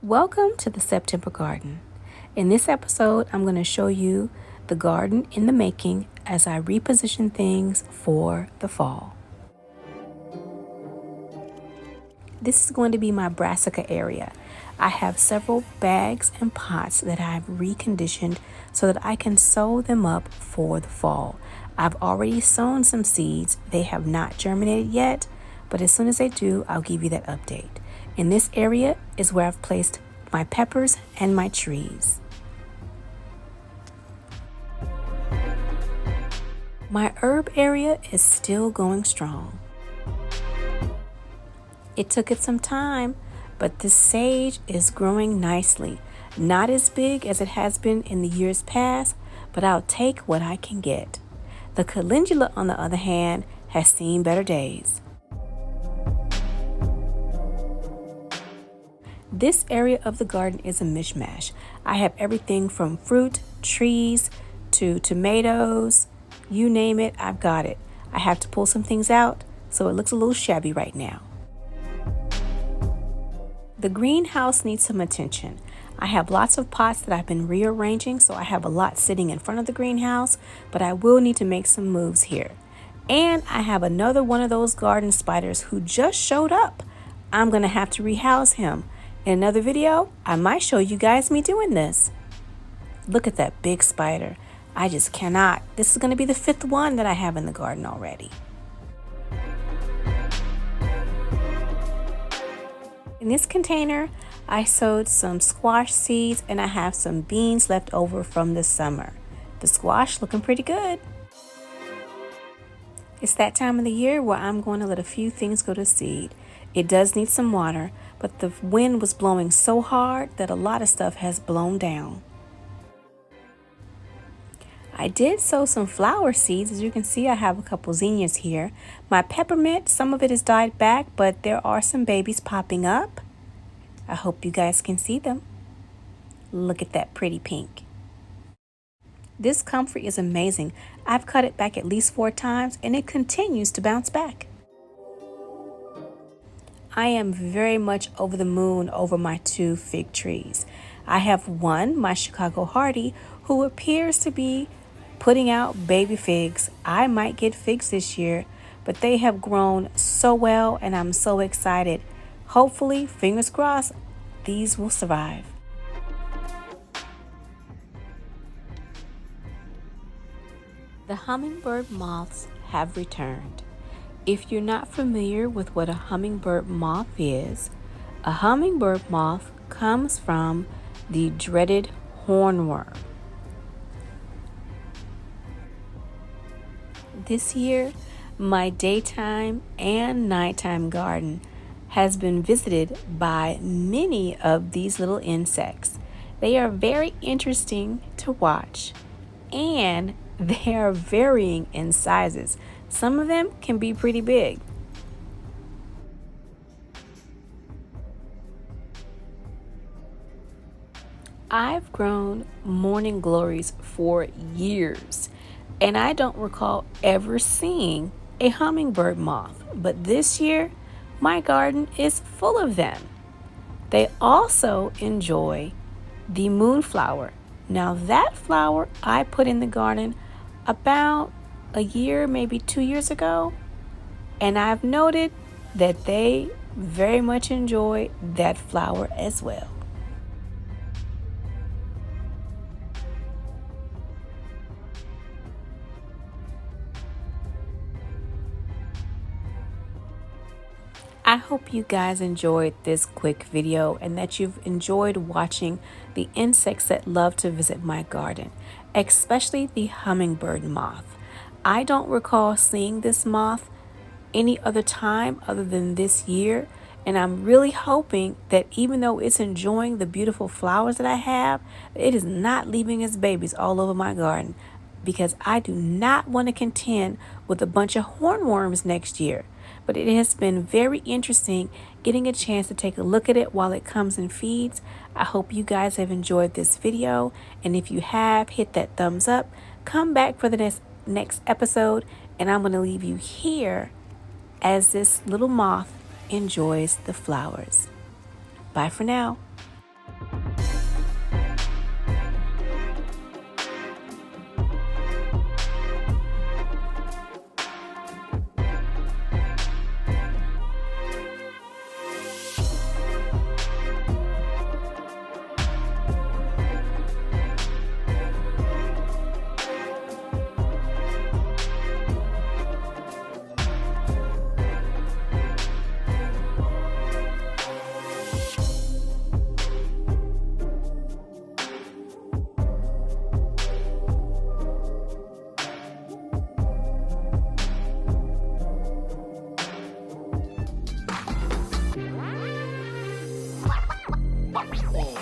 Welcome to the September garden. In this episode, I'm going to show you the garden in the making as I reposition things for the fall. This is going to be my brassica area. I have several bags and pots that I've reconditioned so that I can sow them up for the fall. I've already sown some seeds. They have not germinated yet, but as soon as they do, I'll give you that update. In this area is where I've placed my peppers and my trees. My herb area is still going strong. It took it some time, but this sage is growing nicely. Not as big as it has been in the years past, but I'll take what I can get. The calendula, on the other hand, has seen better days. This area of the garden is a mishmash. I have everything from fruit, trees, to tomatoes. You name it, I've got it. I have to pull some things out, so it looks a little shabby right now. The greenhouse needs some attention. I have lots of pots that I've been rearranging, so I have a lot sitting in front of the greenhouse, but I will need to make some moves here. And I have another one of those garden spiders who just showed up. I'm going to have to rehouse him. In another video, I might show you guys me doing this. Look at that big spider. I just cannot. This is going to be the 5th one that I have in the garden already. In this container, I sowed some squash seeds and I have some beans left over from this summer. The squash looking pretty good. It's that time of the year where I'm going to let a few things go to seed. It does need some water, but the wind was blowing so hard that a lot of stuff has blown down. I did sow some flower seeds. As you can see, I have a couple zinnias here. My peppermint, some of it has died back, but there are some babies popping up. I hope you guys can see them. Look at that pretty pink. This comfrey is amazing. I've cut it back at least 4 times and it continues to bounce back. I am very much over the moon over my 2 fig trees. I have one, my Chicago Hardy, who appears to be putting out baby figs. I might get figs this year, but they have grown so well and I'm so excited. Hopefully, fingers crossed, these will survive. The hummingbird moths have returned. If you're not familiar with what a hummingbird moth is, a hummingbird moth comes from the dreaded hornworm. This year, my daytime and nighttime garden has been visited by many of these little insects. They are very interesting to watch and they are varying in sizes. Some of them can be pretty big. I've grown morning glories for years, and I don't recall ever seeing a hummingbird moth, but this year my garden is full of them. They also enjoy the moonflower. Now that flower I put in the garden about a year, maybe 2 years ago, and I've noted that they very much enjoy that flower as well. I hope you guys enjoyed this quick video and that you've enjoyed watching the insects that love to visit my garden, especially the hummingbird moth. I don't recall seeing this moth any other time other than this year, and I'm really hoping that even though it's enjoying the beautiful flowers that I have, it is not leaving its babies all over my garden, because I do not want to contend with a bunch of hornworms next year. But it has been very interesting getting a chance to take a look at it while it comes and feeds. I hope you guys have enjoyed this video, and if you have, hit that thumbs up. Come back for the next episode, and I'm going to leave you here as this little moth enjoys the flowers. Bye for now. Oh.